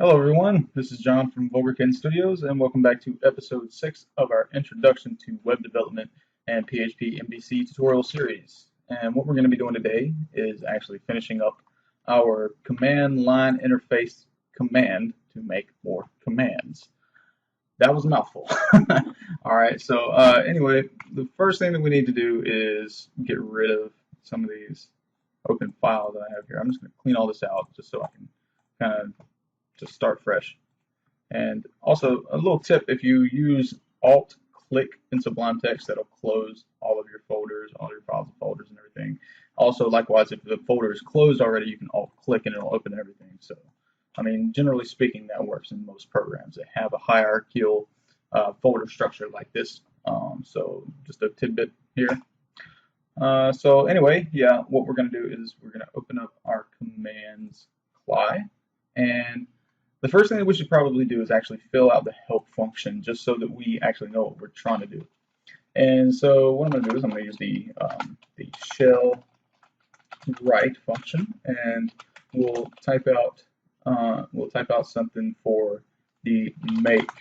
Hello everyone, this is John from Vulgarkin Studios and welcome back to episode 6 of our Introduction to Web Development and PHP MVC tutorial series. And what we're going to be doing today is actually finishing up our command line interface command to make more commands. That was a mouthful. Alright, so anyway, the first thing that we need to do is get rid of some of these open files that I have here. I'm just going to clean all this out just so I can kind of just start fresh. And also, a little tip, if you use Alt-click in Sublime Text, that'll close all of your folders, all your files and folders and everything. Also, likewise, if the folder is closed already, you can Alt-click and it'll open everything. So, I mean, generally speaking, that works in most programs that have a hierarchical folder structure like this. So, just a tidbit here. So anyway, yeah, what we're going to do is we're going to open up our commands CLI, and the first thing that we should probably do is actually fill out the help function just so that we actually know what we're trying to do. And so what I'm going to do is I'm going to use the shell write function, and we'll type out something for the make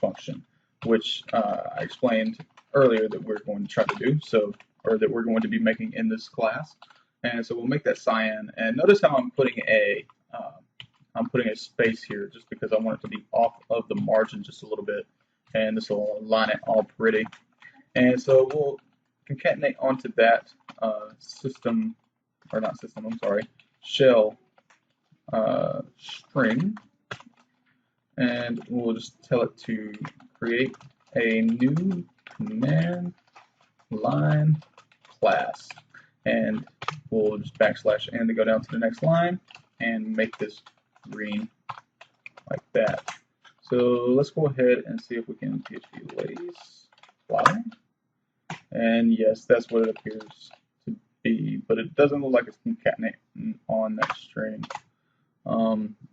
function, which I explained earlier that we're going to try to do, so or that we're going to be making in this class. And so we'll make that cyan, and notice how I'm putting a space here just because I want it to be off of the margin just a little bit, and this will align it all pretty. And so we'll concatenate onto that shell string, and we'll just tell it to create a new command line class, and we'll just backslash n to go down to the next line and make this green like that. So let's go ahead and see if we can PHP lace fly. And yes, that's what it appears to be, but it doesn't look like it's concatenating on that string.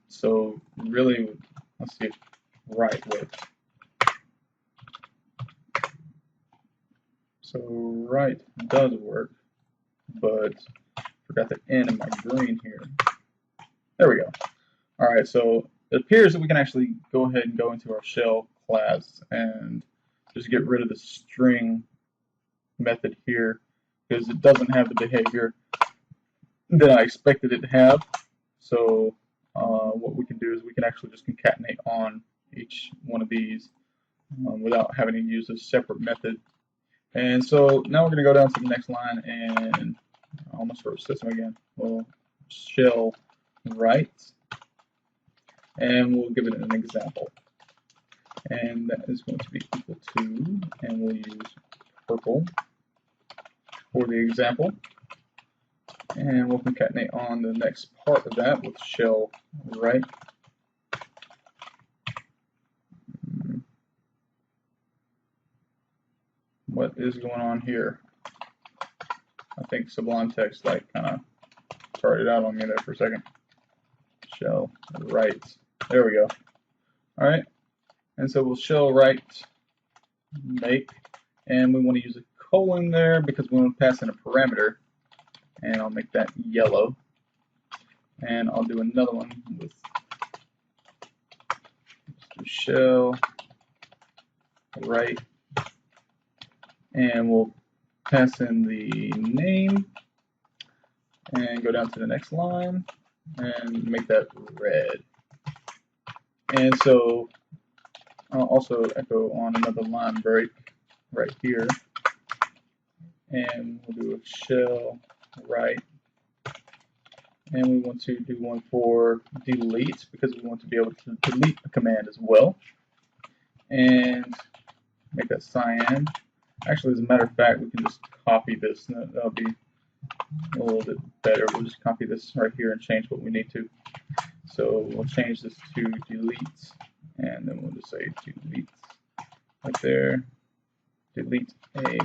So really, let's see if write works. So write does work, but forgot the N in my green here. There we go. Alright, so it appears that we can actually go ahead and go into our shell class and just get rid of the string method here because it doesn't have the behavior that I expected it to have. So what we can do is we can actually just concatenate on each one of these without having to use a separate method. And so now we're going to go down to the next line, and I almost wrote system again. We'll shell write, and we'll give it an example. And that is going to be equal to, and we'll use purple for the example. And we'll concatenate on the next part of that with shell write. What is going on here? I think Sublime Text kind of started out on me there for a second. Shell write. There we go. All right. And so we'll shell write make, and we want to use a colon there because we want to pass in a parameter. And I'll make that yellow. And I'll do another one with shell write, and we'll pass in the name and go down to the next line and make that red. And so I'll also echo on another line break right here, and we'll do a shell write, and we want to do one for delete because we want to be able to delete a command as well, and make that cyan. Actually, as a matter of fact, we can just copy this, and that'll be a little bit better. We'll just copy this right here and change what we need to. So we'll change this to delete, and then we'll just say delete right there. Delete a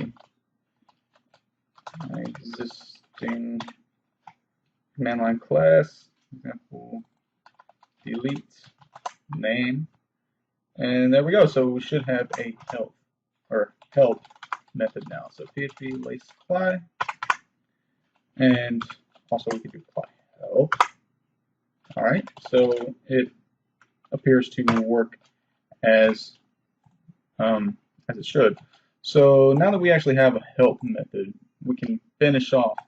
existing command line class, example delete name, and there we go. So we should have a help method now. So PHP lace apply, and also we can do apply help. All right, so it appears to work as it should. So now that we actually have a help method, we can finish off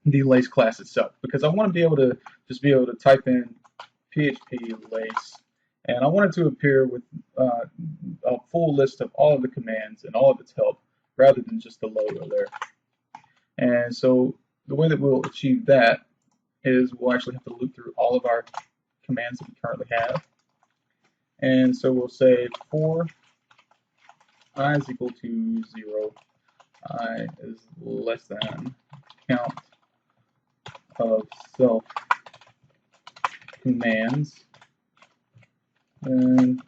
the lace class itself, because I want to be able to just be able to type in PHP lace, and I want it to appear with a full list of all of the commands and all of its help, rather than just the logo there. And so the way that we'll achieve that is we'll actually have to loop through all of our commands that we currently have. And so we'll say for I is equal to 0, I is less than count of self commands, and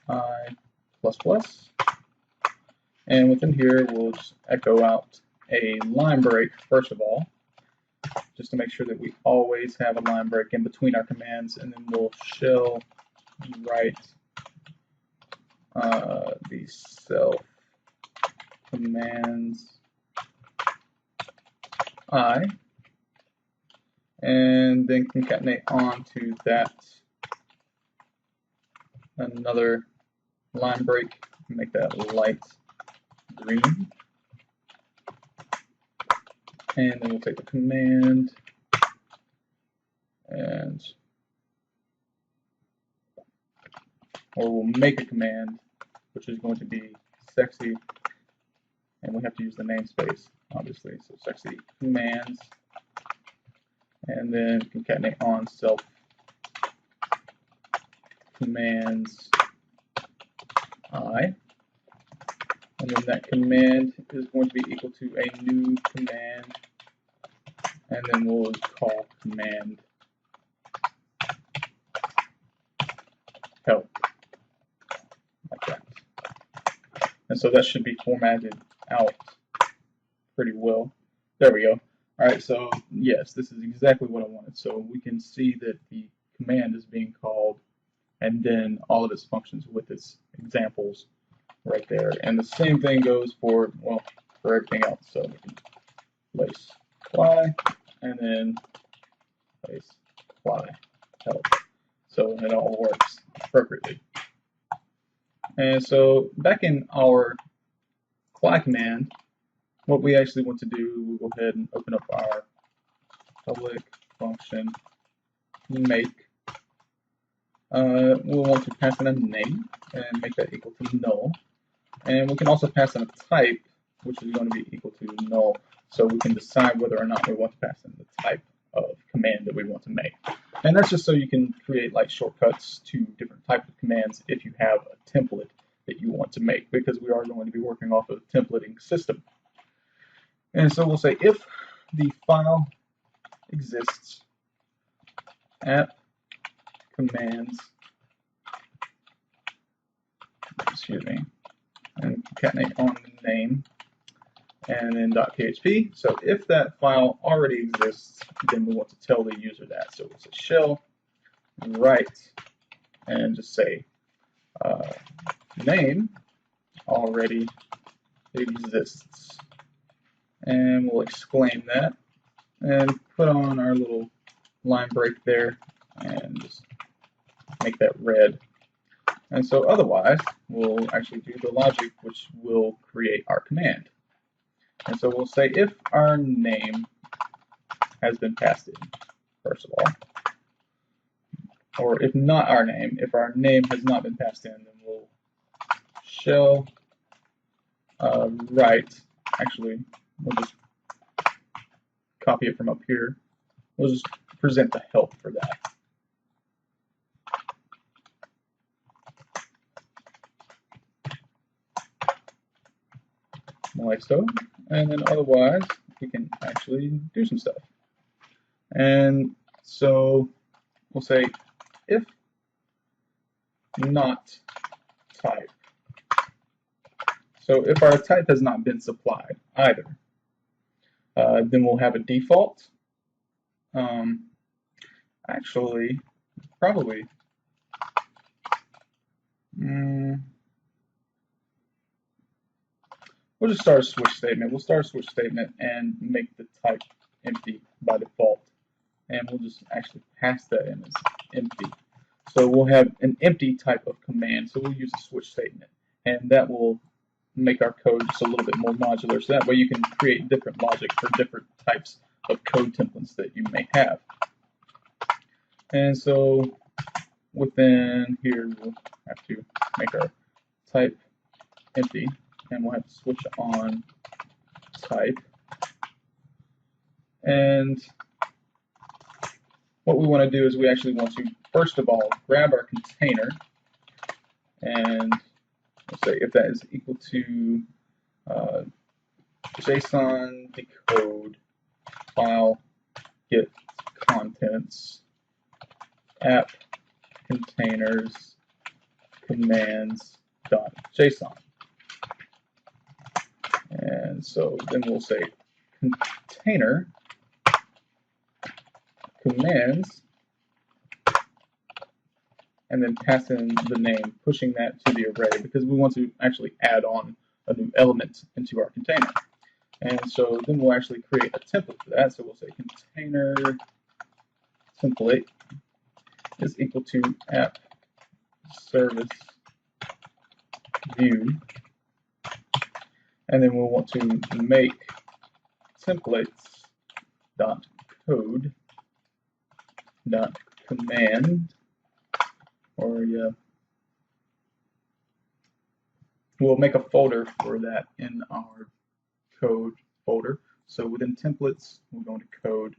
I plus plus, and within here we'll just echo out a line break first of all, just to make sure that we always have a line break in between our commands, and then we'll shell write the self commands I, and then concatenate onto that another line break, make that light green, and then we'll take the command or we'll make a command which is going to be sexy, and we have to use the namespace obviously, so sexy commands, and then concatenate on self commands I, and then that command is going to be equal to a new command, and then we'll call command help, like that. And so that should be formatted out pretty well. There we go. Alright, so yes, this is exactly what I wanted. So we can see that the command is being called, and then all of its functions with its examples right there. And the same thing goes for, well, for everything else. So we can lace apply, and then lace apply help. So it all works appropriately. And so back in our apply command, what we actually want to do, we'll go ahead and open up our public function make. We'll want to pass in a name and make that equal to null. And we can also pass in a type, which is going to be equal to null, so we can decide whether or not we want to pass in the type of command that we want to make. And that's just so you can create like shortcuts to different types of commands if you have a template that you want to make, because we are going to be working off of a templating system. And so we'll say if the file exists, app commands, excuse me, and concatenate on the name, and then .php. So if that file already exists, then we want to tell the user that. So we'll say shell write, and just say name already exists, and we'll exclaim that and put on our little line break there and just make that red. And so otherwise we'll actually do the logic which will create our command. And so we'll say if our name has been passed in, first of all, or if not our name, if our name has not been passed in, then we'll shell write, actually we'll just copy it from up here, we'll just present the help for that. Like so, and then otherwise we can actually do some stuff. And so we'll say if not type. So if our type has not been supplied either, then we'll have a default. Actually, probably. We'll just start a switch statement. We'll start a switch statement and make the type empty by default. And we'll just actually pass that in as empty. So we'll have an empty type of command, so we'll use a switch statement, and that will make our code just a little bit more modular, so that way you can create different logic for different types of code templates that you may have. And so within here, we'll have to make our type empty, and we'll have to switch on type. And what we want to do is we actually want to, first of all, grab our container, and we'll say if that is equal to JSON decode file get contents app containers commands dot JSON. And so then we'll say container commands, and then pass in the name, pushing that to the array because we want to actually add on a new element into our container. And so then we'll actually create a template for that. So we'll say container template is equal to app service view, and then we'll want to make templates dot code dot command, or we'll make a folder for that in our code folder. So within templates, we'll go into code.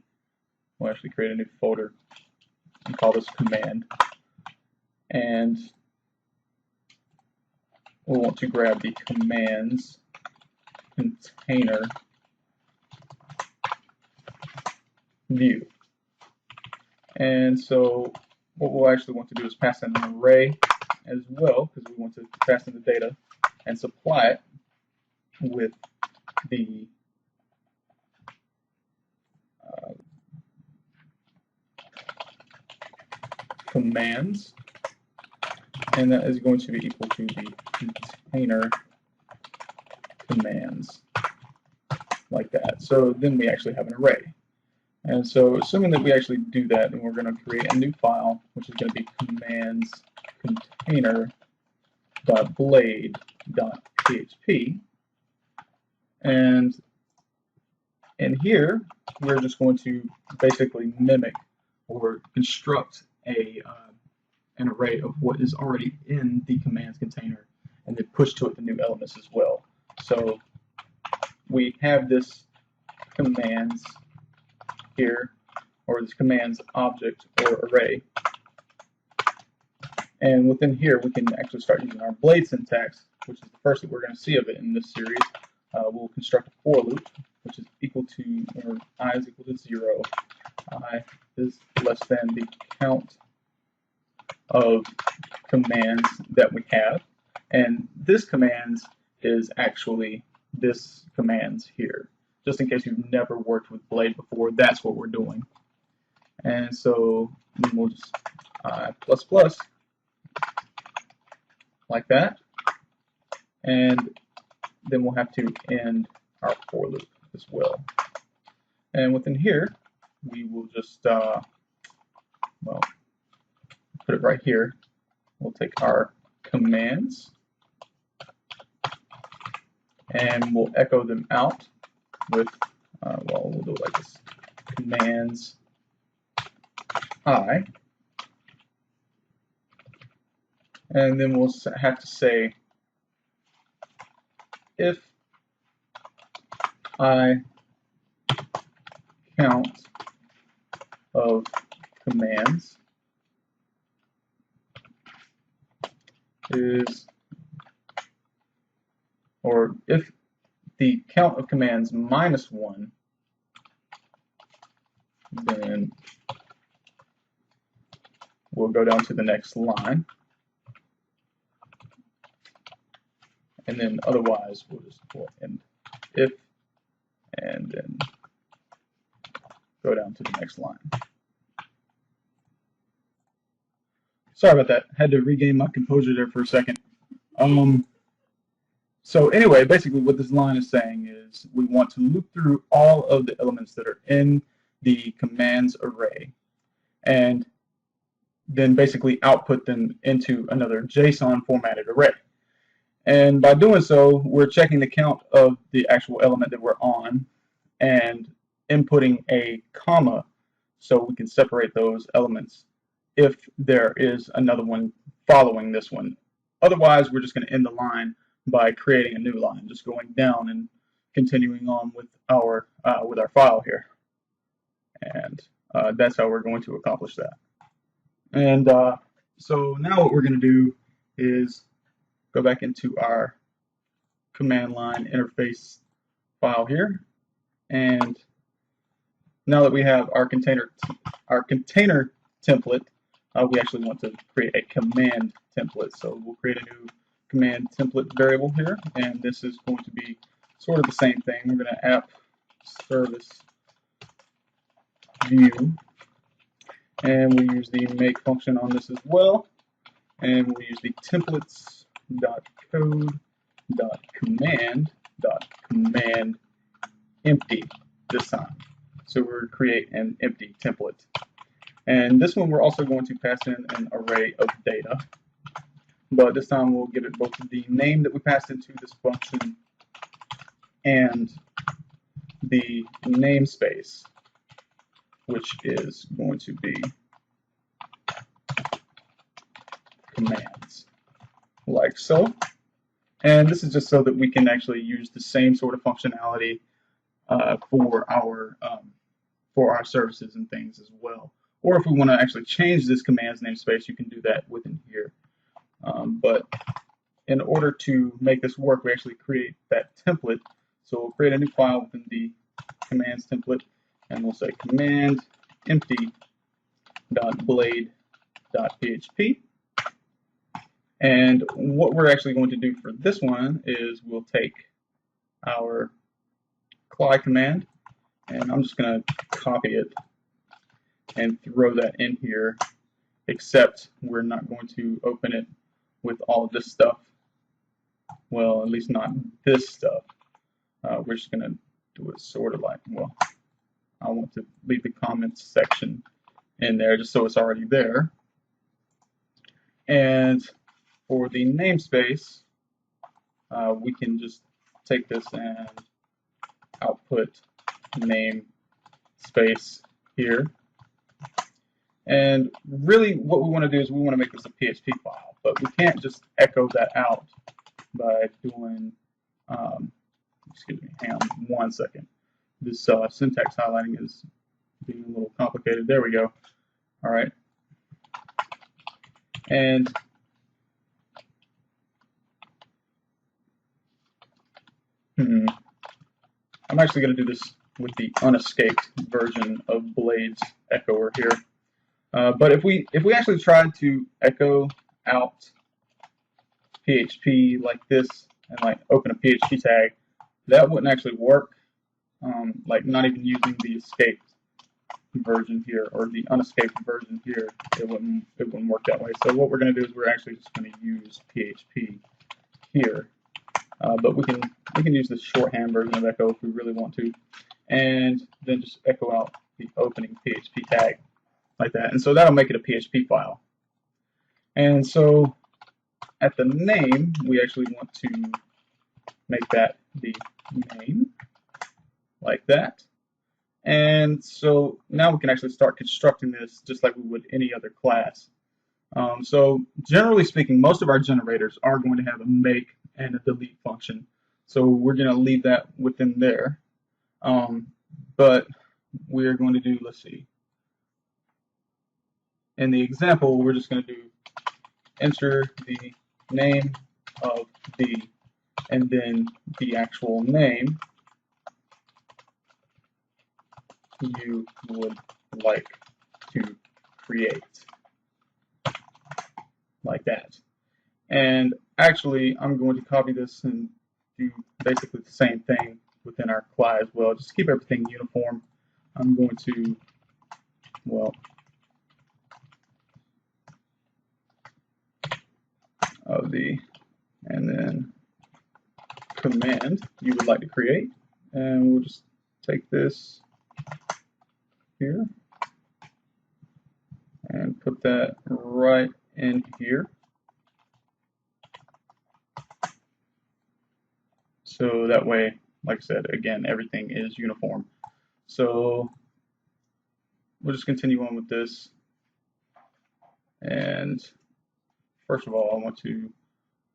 We'll actually create a new folder and call this command. And we'll want to grab the commands container view. And so what we'll actually want to do is pass in an array as well, because we want to pass in the data and supply it with the commands, and that is going to be equal to the container commands, like that. So then we actually have an array. And so assuming that we actually do that, then we're going to create a new file, which is going to be commands container.blade.php. And in here, we're just going to basically mimic or construct an array of what is already in the commands container, and then push to it the new elements as well. So we have this commands here, or this commands object or array, and within here we can actually start using our blade syntax, which is the first that we're going to see of it in this series. We'll construct a for loop, which is equal to, or I is equal to 0, I is less than the count of commands that we have, and this commands is actually this commands here. Just in case you've never worked with Blade before, that's what we're doing. And so then we'll just I++, like that, and then we'll have to end our for loop as well. And within here, we will just well, put it right here. We'll take our commands and we'll echo them out with, well, we'll do it like this, commands I, and then we'll have to say if I count of commands is, or if the count of commands -1, then we'll go down to the next line, and then otherwise we'll end if, and then go down to the next line. Sorry about that. Had to regain my composure there for a second. So anyway, basically what this line is saying is we want to loop through all of the elements that are in the commands array, and then basically output them into another JSON formatted array. And by doing so, we're checking the count of the actual element that we're on and inputting a comma so we can separate those elements if there is another one following this one. Otherwise, we're just going to end the line by creating a new line, just going down and continuing on with our file here. And that's how we're going to accomplish that. And so now what we're going to do is go back into our command line interface file here, and now that we have our container template, we actually want to create a command template. So we'll create a new command template variable here, and this is going to be sort of the same thing. We're going to app service view, and we use the make function on this as well, and we'll use the templates.code.command empty this time. So we're create an empty template. And this one we're also going to pass in an array of data, but this time we'll give it both the name that we passed into this function and the namespace, which is going to be commands, like so. And this is just so that we can actually use the same sort of functionality for our services and things as well. Or if we want to actually change this commands namespace, you can do that within here. But in order to make this work, we actually create that template. So we'll create a new file within the commands template, and we'll say command empty.blade.php. And what we're actually going to do for this one is we'll take our cli command, and I'm just going to copy it and throw that in here, except we're not going to open it with all of this stuff. Well, at least not this stuff. We're just going to do it sort of like, well, I want to leave the comments section in there just so it's already there. And for the namespace, we can just take this and output namespace here. And really what we want to do is we want to make this a PHP file, but we can't just echo that out by doing, excuse me, hang on one second. This syntax highlighting is being a little complicated. There we go. All right. And I'm actually going to do this with the unescaped version of Blade's echoer here. But if we actually tried to echo out PHP like this and like open a PHP tag, that wouldn't actually work. Like not even using the escaped version here or the unescaped version here, it wouldn't work that way. So what we're going to do is we're actually just going to use PHP here. But we can use the shorthand version of echo if we really want to, and then just echo out the opening PHP tag like that. And so that'll make it a PHP file. And so at the name, we actually want to make that the name like that. And so now we can actually start constructing this just like we would any other class. So generally speaking, most of our generators are going to have a make and a delete function. So we're going to leave that within there. But we're going to do, let's see. In the example, we're just going to do enter the name of the, and then the actual name you would like to create, like that. And actually, I'm going to copy this and do basically the same thing within our CLI as well. Just keep everything uniform. I'm going to, well, and then command you would like to create, and we'll just take this here, and and put that right in here. So that way, like I said, again, everything is uniform. So we'll just continue on with this. And first of all, I want to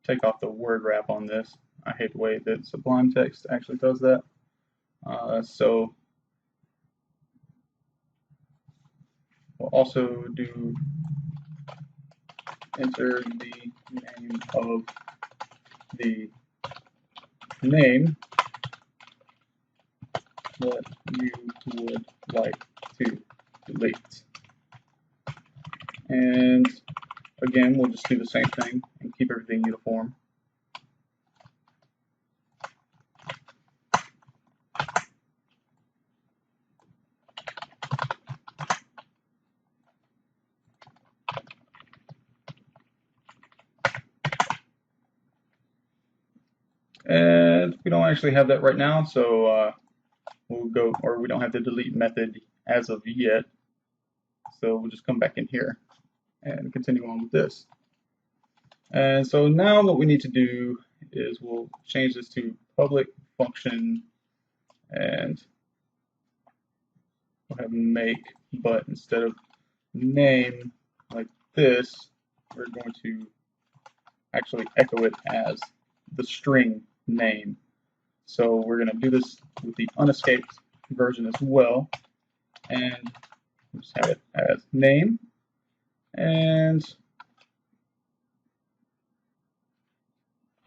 take off the word wrap on this. I hate the way that Sublime Text actually does that. So we'll also do enter the name of the name that you would like to delete. And again, we'll just do the same thing and keep everything uniform. And we don't actually have that right now, so we'll go, or we don't have the delete method as of yet. So we'll just come back in here and continue on with this. And so now what we need to do is we'll change this to public function, and we'll have make, but instead of name like this, we're going to actually echo it as the string name. So we're going to do this with the unescaped version as well, and just have it as name, and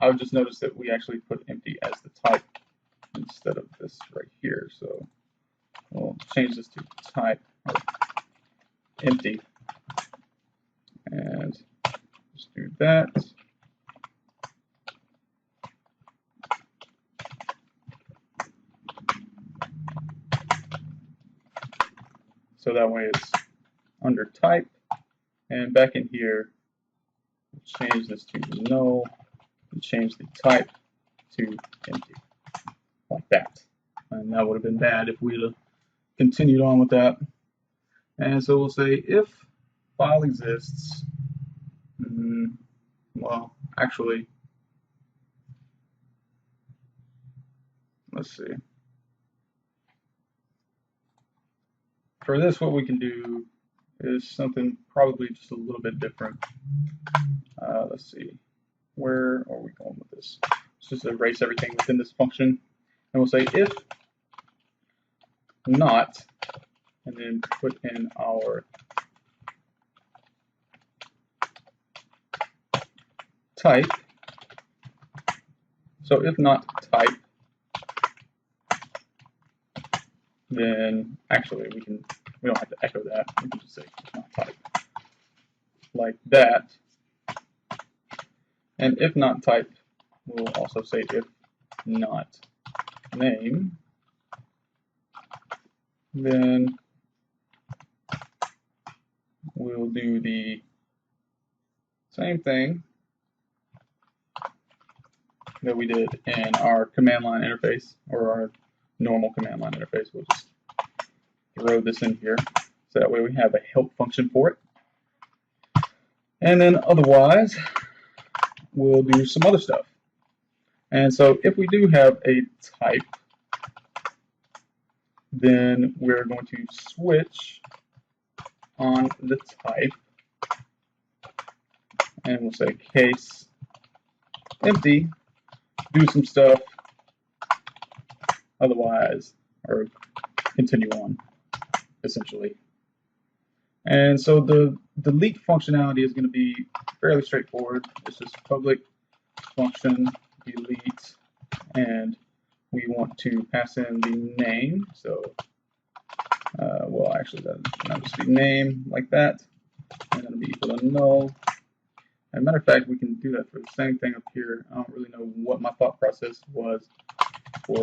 I've just noticed that we actually put empty as the type instead of this right here. So we'll change this to type or empty, and just do that. So that way it's under type, and back in here, we'll change this to null and change the type to empty, like that. And that would have been bad if we'd have continued on with that. And so we'll say if file exists, well, actually, let's see. For this, what we can do is something probably just a little bit different. Let's see, where are we going with this? Let's just erase everything within this function, and we'll say if not, and then put in our type. So if not type, then actually we don't have to echo that. We can just say if not type, like that. And if not type, we'll also say if not name, then we'll do the same thing that we did in our command line interface, or our normal command line interface. We'll just throw this in here, so that way we have a help function for it. And then otherwise, we'll do some other stuff. And so if we do have a type, then we're going to switch on the type, and we'll say case empty, do some stuff, otherwise, or continue on, essentially. And so the delete functionality is going to be fairly straightforward. It's just public function delete, and we want to pass in the name. So, well, actually, that'll just be name like that, and it'll be equal to null. As a matter of fact, we can do that for the same thing up here. I don't really know what my thought process was for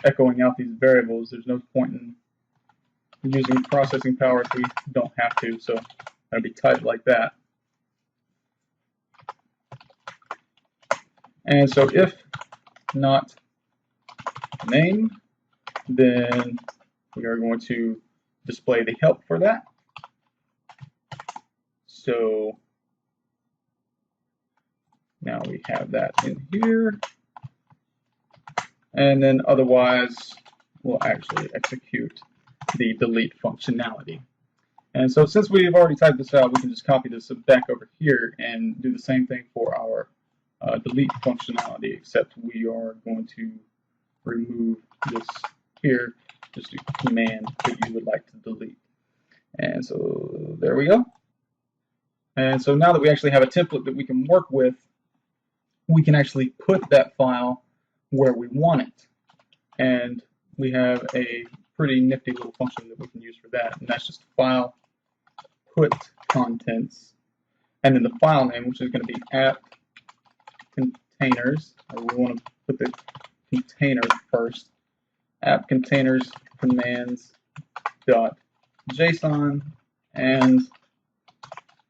echoing out these variables. There's no point in using processing power if we don't have to, so that'll be typed like that. And so if not name, then we are going to display the help for that. So now we have that in here. And then otherwise, we'll actually execute the delete functionality. And so since we've already typed this out, we can just copy this back over here and do the same thing for our delete functionality, except we are going to remove this here, just a command that you would like to delete. And so there we go. And so now that we actually have a template that we can work with, we can actually put that file where we want it. And we have a pretty nifty little function that we can use for that, and that's just file put contents, and then the file name, which is going to be app containers, or we want to put the container first, app containers commands dot JSON, and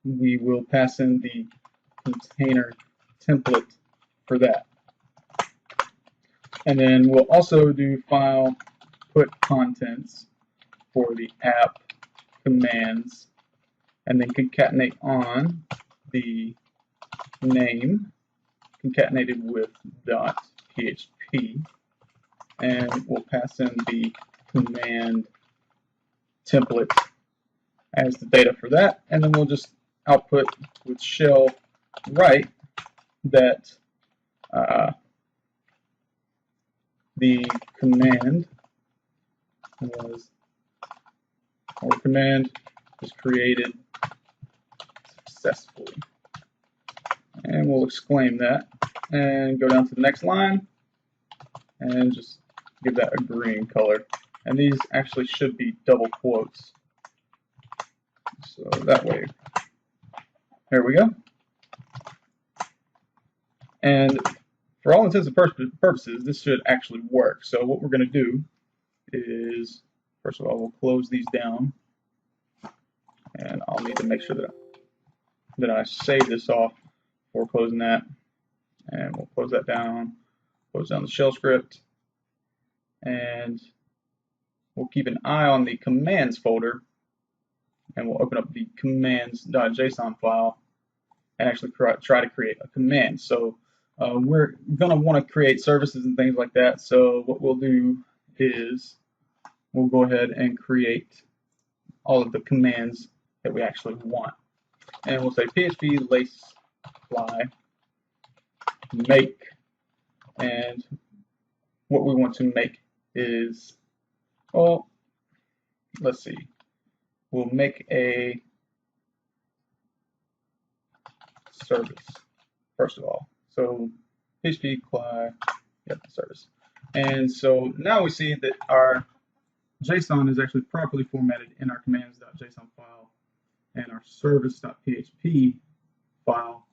we will pass in the container template for that. And then we'll also do file put contents for the app commands, and then concatenate on the name concatenated with .php, and we'll pass in the command template as the data for that, and then we'll just output with shell write that the command was created successfully, and we'll exclaim that and go down to the next line and just give that a green color, and these actually should be double quotes, so that way, there we go. And for all intents and purposes, this should actually work. So what we're going to do is, first of all, we'll close these down, and I'll need to make sure that I save this off before closing that, and we'll close that down, close down the shell script, and we'll keep an eye on the commands folder, and we'll open up the commands.json file and actually try to create a command. So we're going to want to create services and things like that. So what we'll do is we'll go ahead and create all of the commands that we actually want. And we'll say PHP lace fly make, and what we want to make is, well, let's see, we'll make a service first of all. So PHP fly, service. And so now we see that our JSON is actually properly formatted in our commands.json file, and our service.php file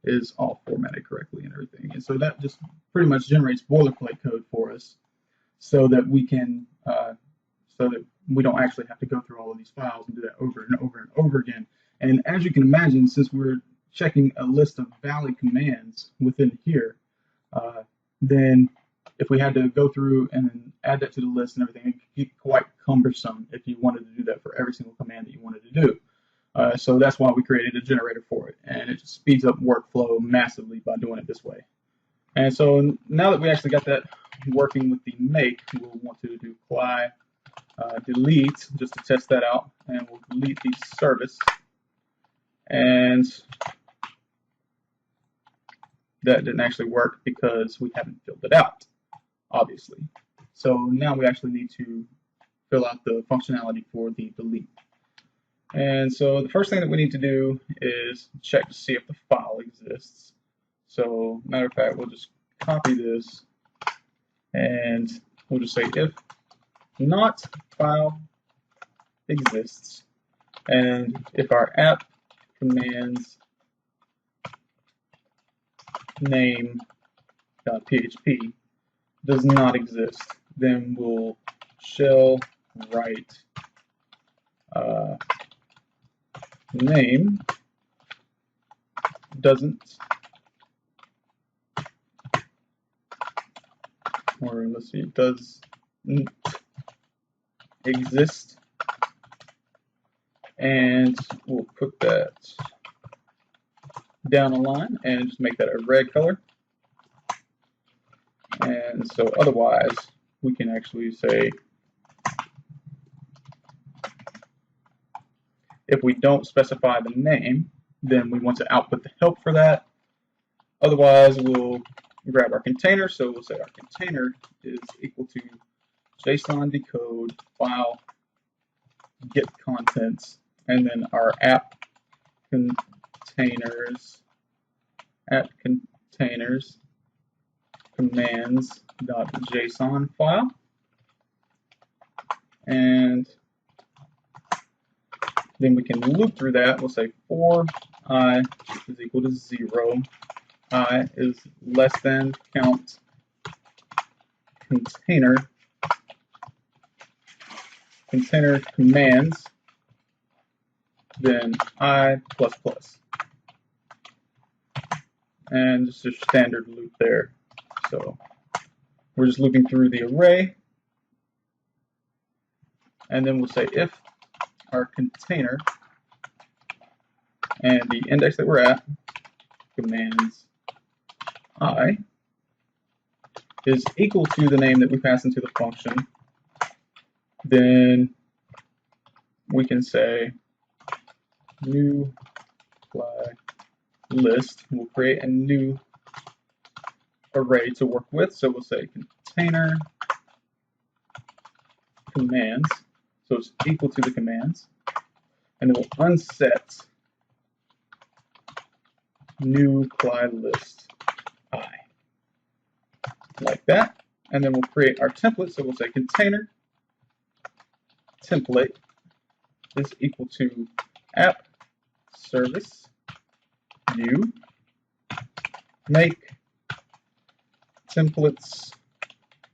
is all formatted correctly and everything. And so that just pretty much generates boilerplate code for us, so that we can, so that we don't actually have to go through all of these files and do that over and over and over again. And as you can imagine, since we're checking a list of valid commands within here, then if we had to go through and add that to the list and everything, it could get quite cumbersome if you wanted to do that for every single command that you wanted to do. So that's why we created a generator for it, and it just speeds up workflow massively by doing it this way. And so now that we actually got that working with the make, we'll want to do fly delete just to test that out, and we'll delete the service, and that didn't actually work because we haven't filled it out, obviously. So now we actually need to fill out the functionality for the delete. And so the first thing that we need to do is check to see if the file exists. So matter of fact, we'll just copy this and we'll just say if not file exists, and if our app commands name.php does not exist, then we'll shell write name doesn't, or let's see, doesn't exist, and we'll put that down a line and just make that a red color. And so otherwise, we can actually say, if we don't specify the name, then we want to output the help for that. Otherwise, we'll grab our container. So we'll say our container is equal to JSON decode file get contents, and then our app containers commands.json file, and then we can loop through that. We'll say for I is equal to 0, I is less than count container commands, then I plus plus, and just a standard loop there. So we're just looping through the array, and then we'll say if our container and the index that we're at, commands I, is equal to the name that we pass into the function, then we can say new fly list. We'll create a new array to work with. So we'll say container commands, so it's equal to the commands, and then we'll unset new fly list I, like that. And then we'll create our template. So we'll say container template is equal to app service new make templates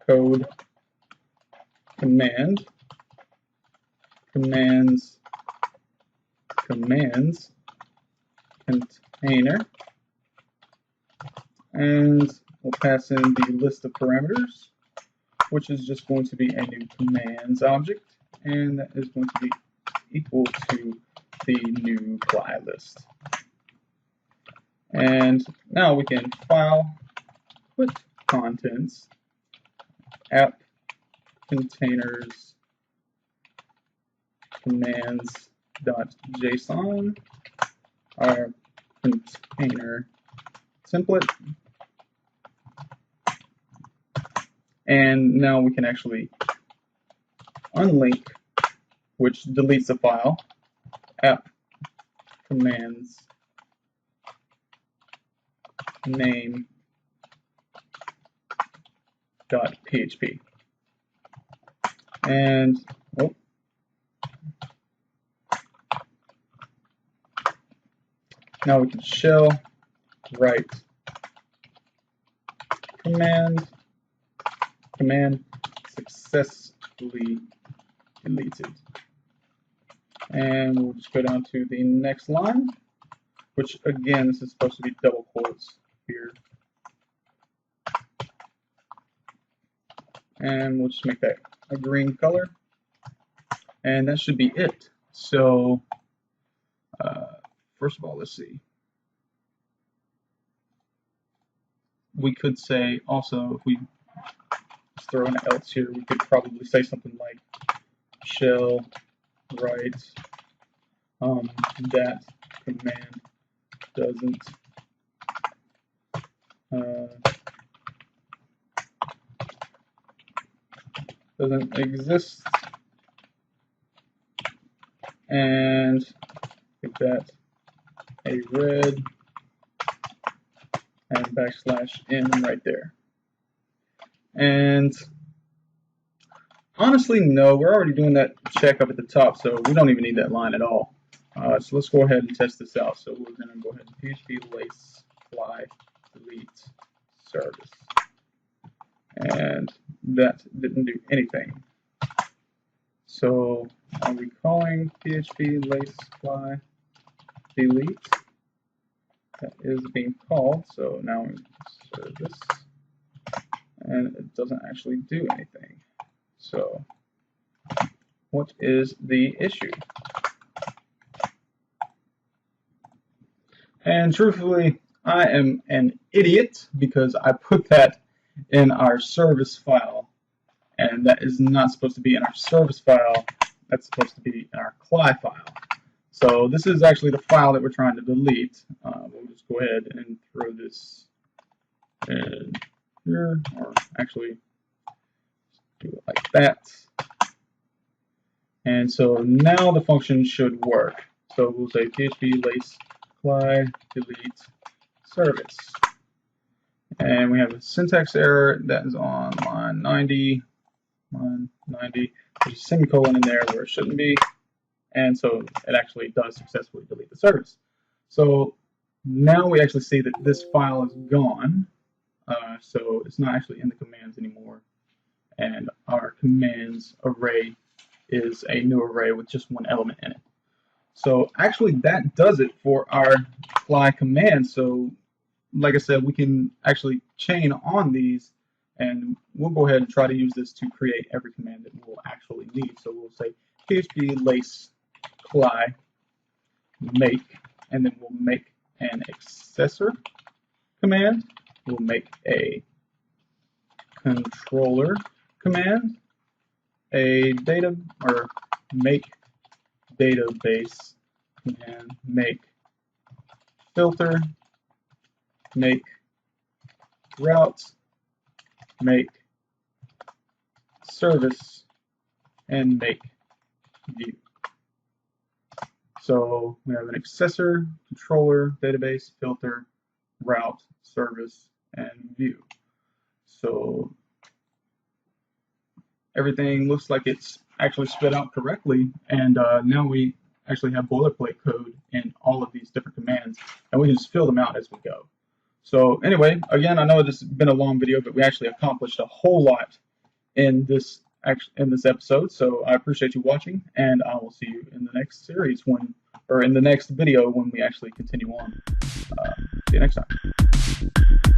code commands container, and we'll pass in the list of parameters, which is just going to be a new commands object, and that is going to be equal to the new fly list. And now we can file put contents app containers commands.json, our container template, and now we can actually unlink, which deletes the file, app commands name.php. And now we can shell write command successfully deleted. And we'll just go down to the next line, which again, this is supposed to be double quotes here. And we'll just make that a green color. And that should be it. So, first of all, let's see. We could say also, if we just throw an else here, we could probably say something like shell write that command doesn't exist, and give that a red and \n right there. And honestly, no, we're already doing that check up at the top, so we don't even need that line at all. So let's go ahead and test this out. So we're going to go ahead and PHP lace fly delete service, and that didn't do anything. So are we calling PHP lace fly delete? That is being called. So now we service, and it doesn't actually do anything. So what is the issue? And truthfully, I am an idiot because I put that in our service file, and that is not supposed to be in our service file. That's supposed to be in our CLI file. So this is actually the file that we're trying to delete. We'll just go ahead and throw this in here, or actually do it like that. And so now the function should work. So we'll say PHP lace CLI delete service. And we have a syntax error that is on line 90. There's a semicolon in there where it shouldn't be. And so it actually does successfully delete the service. So now we actually see that this file is gone. So it's not actually in the commands anymore. And our commands array is a new array with just one element in it. So actually that does it for our CLI command. So like I said, we can actually chain on these, and we'll go ahead and try to use this to create every command that we'll actually need. So we'll say PHP lace CLI make, and then we'll make an accessor command. We'll make a controller command, a data or make database command, make filter, make route, make service, and make view. So we have an accessor, controller, database, filter, route, service, and view. So everything looks like it's actually spit out correctly, and now we actually have boilerplate code in all of these different commands, and we can just fill them out as we go. So anyway, again, I know this has been a long video, but we actually accomplished a whole lot in this episode. So I appreciate you watching, and I will see you in the next series in the next video when we actually continue on. See you next time.